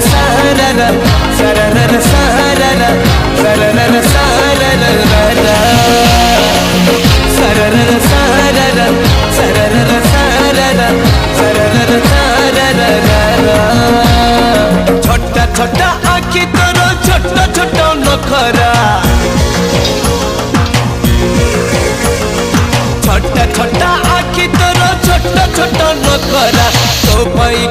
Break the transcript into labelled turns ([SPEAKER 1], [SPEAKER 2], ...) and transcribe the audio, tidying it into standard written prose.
[SPEAKER 1] साररा सररर साररा सररर साररा सररर साररा सररर साररा सररर साररा छोटा छोटा आँखी तोर छोटा छोटा नखरा छोटा छोटा आँखी तोर छोटा छोटा नखरा तो पाई